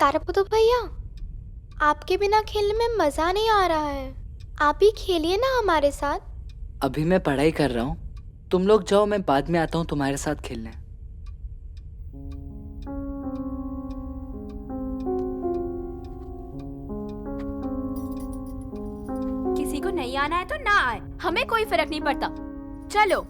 तारापुतो भैया, आपके बिना खेलने में मजा नहीं आ रहा है। आप ही खेलिए ना हमारे साथ। अभी मैं पढ़ाई कर रहा हूँ, तुम लोग जाओ, मैं बाद में आता हूँ तुम्हारे साथ खेलने। किसी को नहीं आना है तो ना आए, हमें कोई फर्क नहीं पड़ता। चलो।